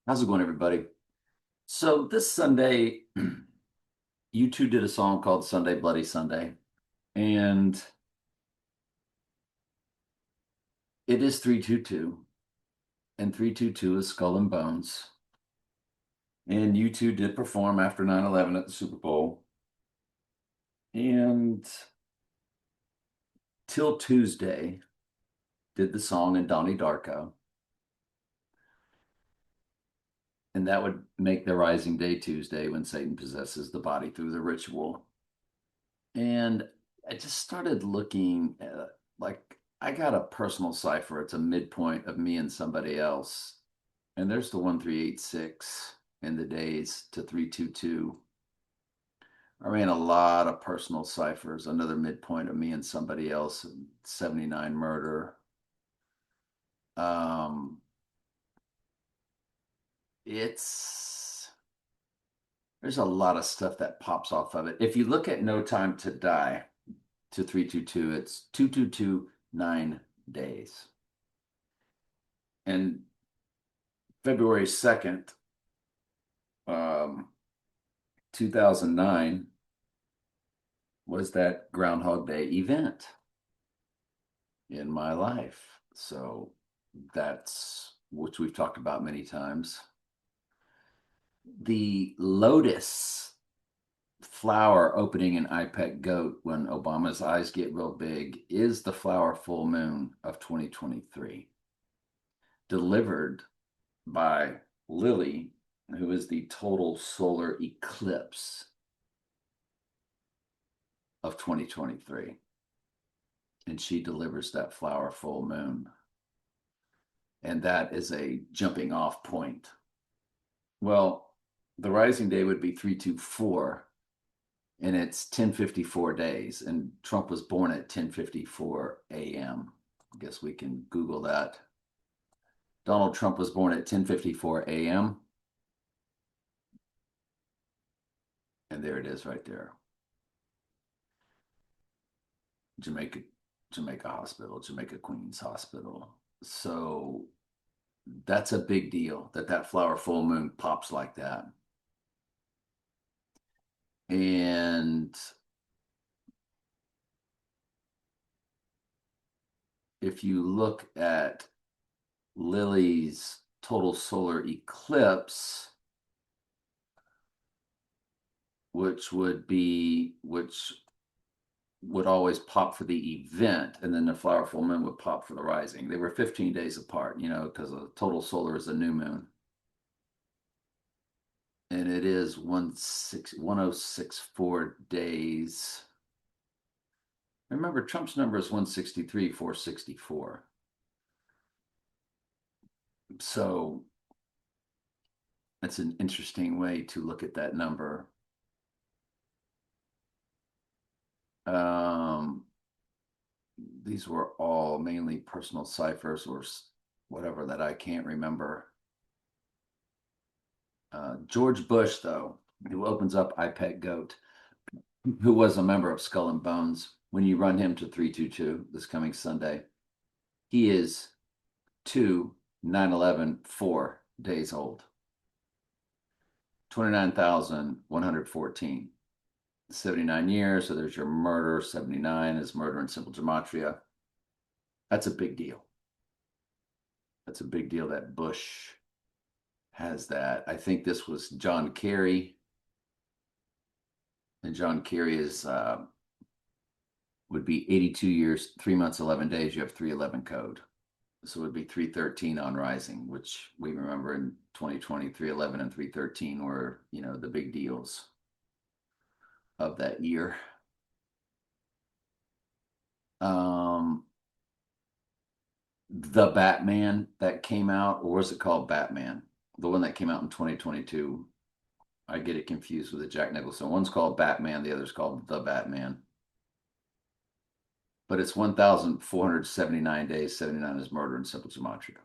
How's it going, everybody? So this Sunday, U2 did a song called Sunday Bloody Sunday, and it is 322, and 322 is Skull and Bones. And U2 did perform after 9/11 at the Super Bowl. And Till Tuesday did the song in Donnie Darko. And that would make the Rising Day Tuesday when Satan possesses the body through the ritual. And I just started looking at, I got a personal cipher. It's a midpoint of me and somebody else. And there's the 1386 in the days to 322. I ran a lot of personal ciphers, another midpoint of me and somebody else, 79 murder. Um, it's there's a lot of stuff that pops off of it. If you look at No Time to Die to 322, it's 2229 days. And February 2nd, um, 2009 was that Groundhog Day event in my life. So that's which we've talked about many times. The lotus flower opening in IPEC Goat when Obama's eyes get real big is the flower full moon of 2023, delivered by Lily, who is the total solar eclipse of 2023. And she delivers that flower full moon. And that is a jumping off point. Well, the rising day would be 324, and it's 1054 days. And Trump was born at 1054 a.m. I guess we can Google that. Donald Trump was born at 1054 a.m. And there it is right there. Jamaica, Jamaica Hospital, Jamaica Queens Hospital. So that's a big deal that flower full moon pops like that. And if you look at Lily's total solar eclipse, which would always pop for the event, and then the flower full moon would pop for the rising. They were 15 days apart, because the total solar is a new moon. And it is 1064 days. Remember, Trump's number is 163, 464. So that's an interesting way to look at that number. These were all mainly personal ciphers or whatever that I can't remember. George Bush, though, who opens up IPEC Goat, who was a member of Skull and Bones, when you run him to 322 this coming Sunday, he is 2/9/11 4 days old. 29,114. 79 years. So there's your murder. 79 is murder in simple gematria. That's a big deal. That's a big deal that Bush has that. I think this was John Kerry. And John Kerry would be 82 years, 3 months, 11 days. You have 311 code. So it would be 313 on rising, which we remember in 2020, 311 and 313 were, the big deals of that year. The Batman that came out, or was it called Batman? The one that came out in 2022. I get it confused with the Jack Nicholson. One's called Batman, the other's called The Batman. But it's 1,479 days, 79 is murder in simple gematria.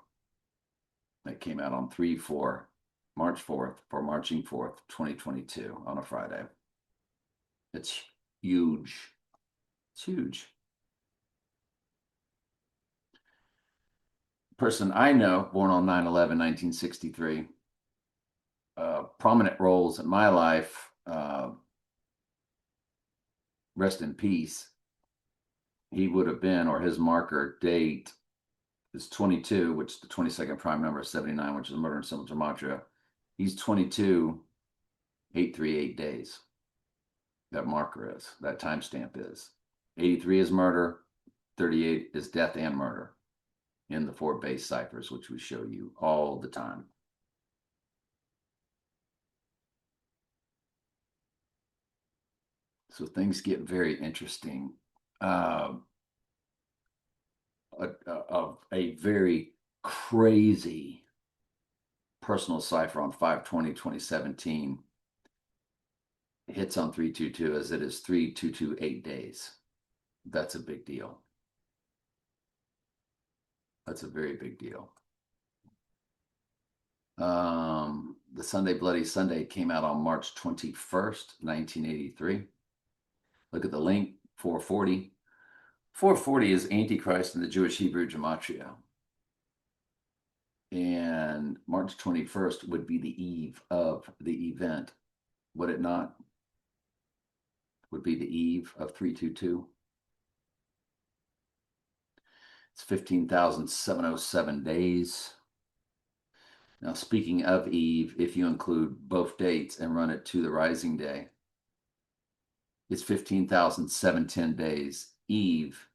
That came out on March 4th, for Marching 4th, 2022, on a Friday. It's huge. It's huge. Person I know, born on 9/11, 1963, prominent roles in my life, rest in peace, he would have been, or his marker date is 22, which is the 22nd prime number is 79, which is murder in simple gematria. He's 22, 838 days. That marker is, that timestamp is. 83 is murder, 38 is death and murder in the 4 base ciphers, which we show you all the time. So things get very interesting. Of a very crazy personal cipher on 5/20/2017 hits on 322 as it is 3228 days. That's a big deal. That's a very big deal. The Sunday Bloody Sunday came out on March 21st, 1983. Look at the link, 440. 440 is Antichrist in the Jewish Hebrew Gematria. And March 21st would be the eve of the event, would it not? Would be the eve of 322. It's 15,707 days. Now, speaking of eve, if you include both dates and run it to the rising day, it's 15,710 days. Eve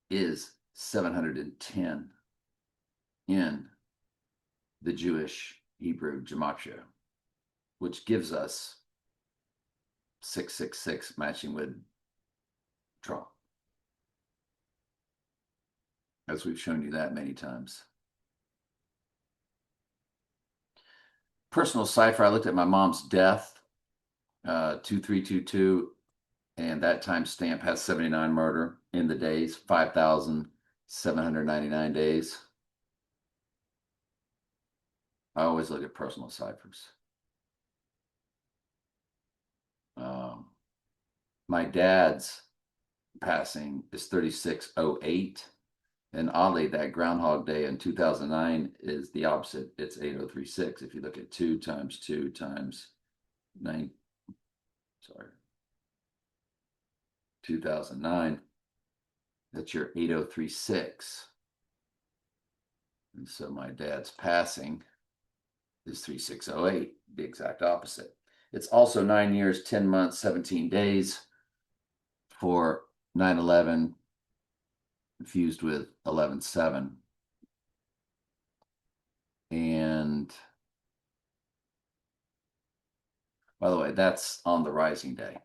is 710 in the Jewish Hebrew Gematria, which gives us 666 matching with Trump, as we've shown you that many times. Personal cipher, I looked at my mom's death, 2322, and that timestamp has 79 murder in the days, 5,799 days. I always look at personal ciphers. My dad's passing is 3608. And oddly, that Groundhog Day in 2009 is the opposite. It's 8036. If you look at 2 times 2 times 9, sorry, 2009, that's your 8036. And so my dad's passing is 3608, the exact opposite. It's also 9 years, 10 months, 17 days for 9/11 fused with 11/7. And by the way, that's on the rising day,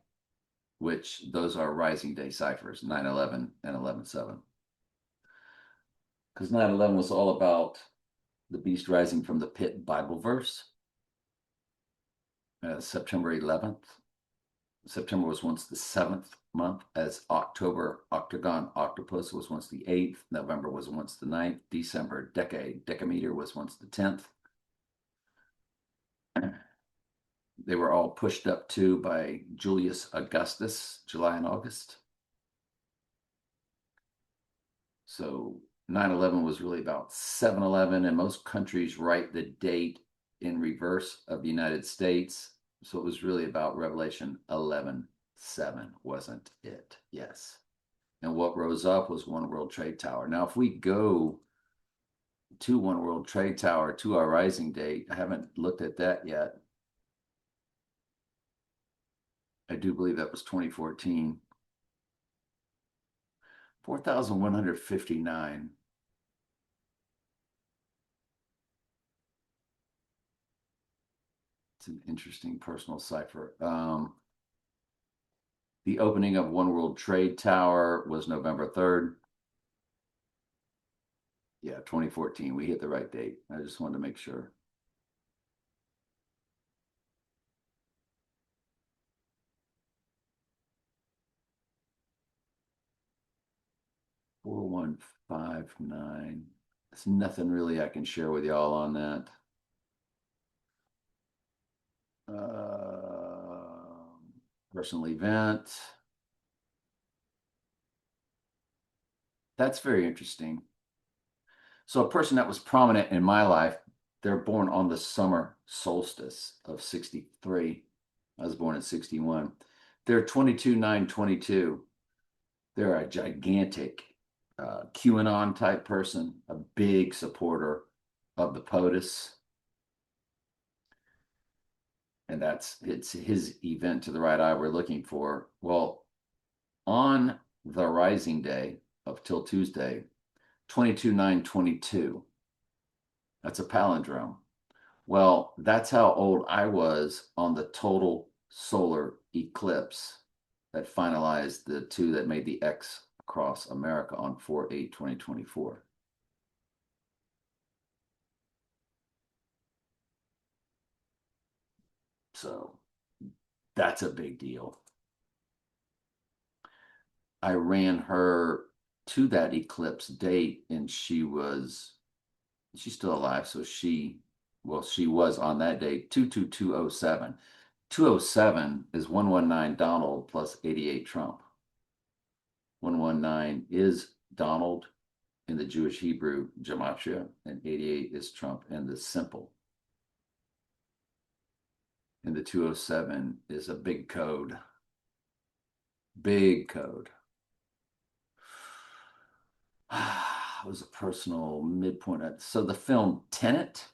which those are rising day ciphers, 9/11 and 11/7. Because 9/11 was all about the beast rising from the pit Bible verse. September 11th. September was once the 7th month, as October, octagon, octopus was once the 8th. November was once the 9th. December, decameter was once the 10th. They were all pushed up to by Julius Augustus, July and August. So 9/11 was really about 7/11, and most countries write the date in reverse of the United States. So it was really about Revelation 11:7, wasn't it? Yes. And what rose up was One World Trade Tower. Now, if we go to One World Trade Tower to our rising date, I haven't looked at that yet. I do believe that was 2014. 4,159. It's an interesting personal cipher. The opening of One World Trade Tower was November 3rd. Yeah, 2014. We hit the right date. I just wanted to make sure. Four one five nine. There's nothing really I can share with y'all on that. Personal event. That's very interesting. So a person that was prominent in my life They're born on the summer solstice of 63. I was born in 61. They're 22/9/22. They're a gigantic QAnon type person, a big supporter of the POTUS. And it's his event to the right eye we're looking for. Well, on the rising day of till Tuesday, 22/9/22. That's a palindrome. Well, that's how old I was on the total solar eclipse that finalized the two that made the X across America on 4/8/2024. So that's a big deal. I ran her to that eclipse date and she's still alive. So she was on that date 22207. 207 is 119 Donald plus 88 Trump. 119 is Donald in the Jewish Hebrew gematria, and 88 is Trump in the simple. And the 207 is a big code. Big code. It was a personal midpoint. So the film Tenet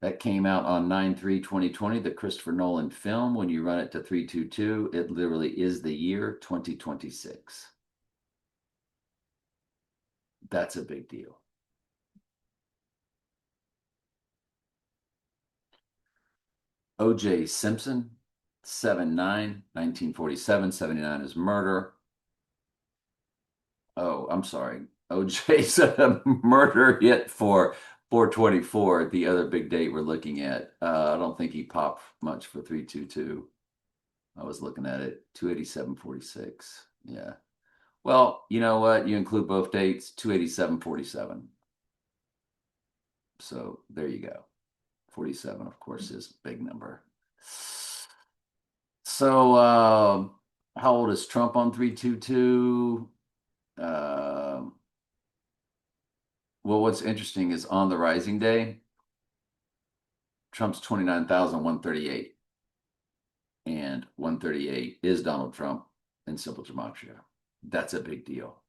that came out on 9/3/2020, the Christopher Nolan film, when you run it to 322, it literally is the year 2026. That's a big deal. O.J. Simpson, 7/9, 1947, 79 is murder. Oh, I'm sorry. O.J. said a murder hit for 4/24, the other big date we're looking at. I don't think he popped much for 3/22. I was looking at it, 287.46. Yeah. Well, you know what? You include both dates, 287.47. So there you go. 47, of course, is a big number. So how old is Trump on 3/22? Well, what's interesting is on the rising day, Trump's 29,138. And 138 is Donald Trump in simple gematria. That's a big deal.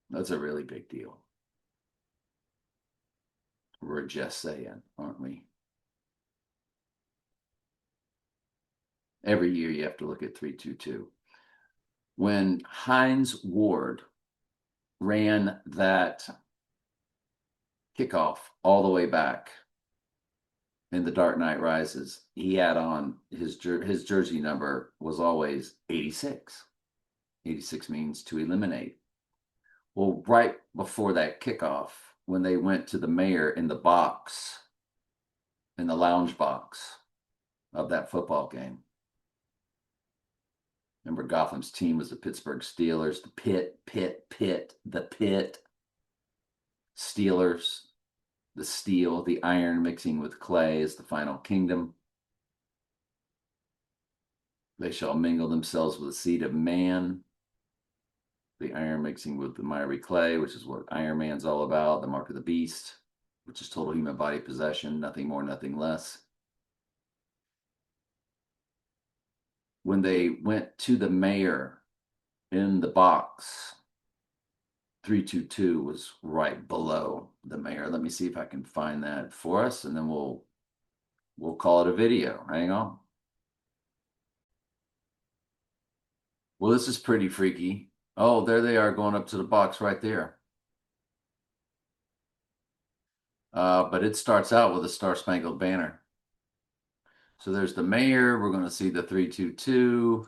That's a really big deal. We're just saying, aren't we? Every year you have to look at 3/22. When Hines Ward ran that kickoff all the way back in The Dark Knight Rises, he had on his jersey number was always 86. 86 means to eliminate. Well, right before that kickoff, when they went to the mayor in the box, in the lounge box of that football game. Remember, Gotham's team was the Pittsburgh Steelers, the pit, Steelers, the steel, the iron mixing with clay is the final kingdom. They shall mingle themselves with the seed of man. The iron mixing with the miry clay, which is what Iron Man's all about, the mark of the beast, which is total human body possession, nothing more, nothing less. When they went to the mayor in the box, 3/22 was right below the mayor. Let me see if I can find that for us, and then we'll call it a video. Hang on. Well, this is pretty freaky. Oh, there they are going up to the box right there. But it starts out with a Star Spangled Banner. So there's the mayor. We're going to see the 3/22.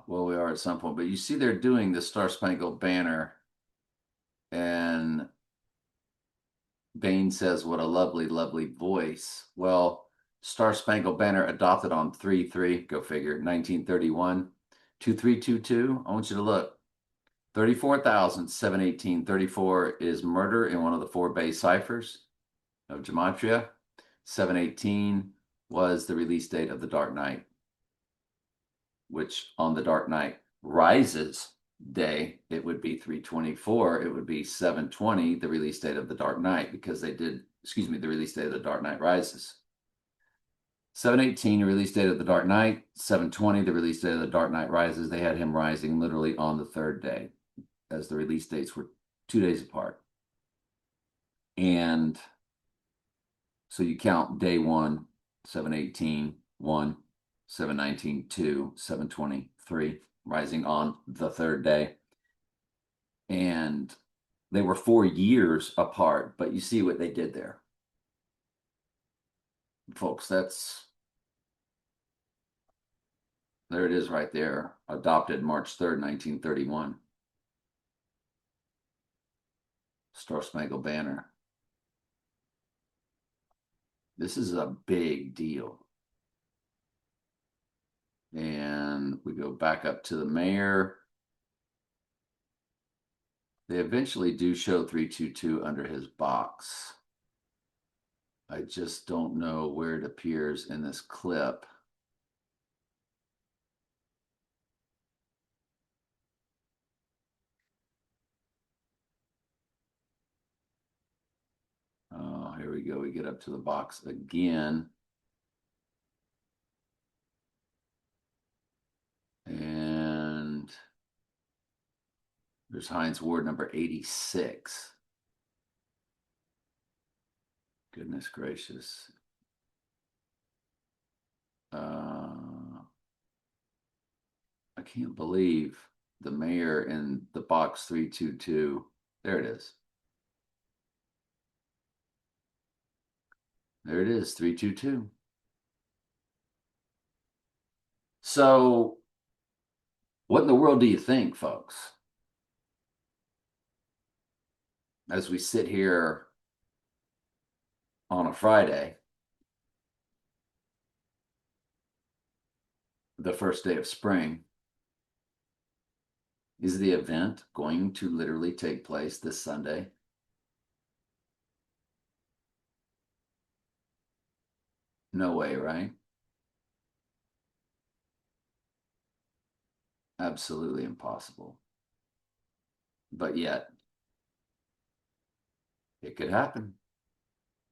Well, we are at some point, but you see they're doing the Star Spangled Banner, and Bain says, "What a lovely, lovely voice." Well, Star Spangled Banner adopted on 3/3, go figure, 1931, 2322. I want you to look. 34,718. 34 is murder in one of the four base ciphers of Gematria. 718 was the release date of The Dark Knight, which on The Dark Knight Rises day, it would be 324. It would be 720, the release date of The Dark Knight, because they did, excuse me, the release date of The Dark Knight Rises. 718, the release date of The Dark Knight. 720, the release date of The Dark Knight Rises. They had him rising literally on the third day, as the release dates were 2 days apart. And so you count day one, 718, 1, 719, 2, 723, rising on the third day. And they were 4 years apart, but you see what they did there. Folks, there it is right there. Adopted March 3rd, 1931. Star Spangled Banner. This is a big deal. And we go back up to the mayor. They eventually do show 322 under his box. I just don't know where it appears in this clip. Oh, here we go. We get up to the box again. And there's Hines Ward number 86. Goodness gracious. I can't believe the mayor in the box 322. There it is. There it is, 322. So, what in the world do you think, folks? As we sit here on a Friday, the first day of spring, is the event going to literally take place this Sunday? No way, right? Absolutely impossible. But yet, it could happen.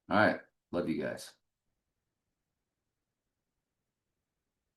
All right. Love you guys.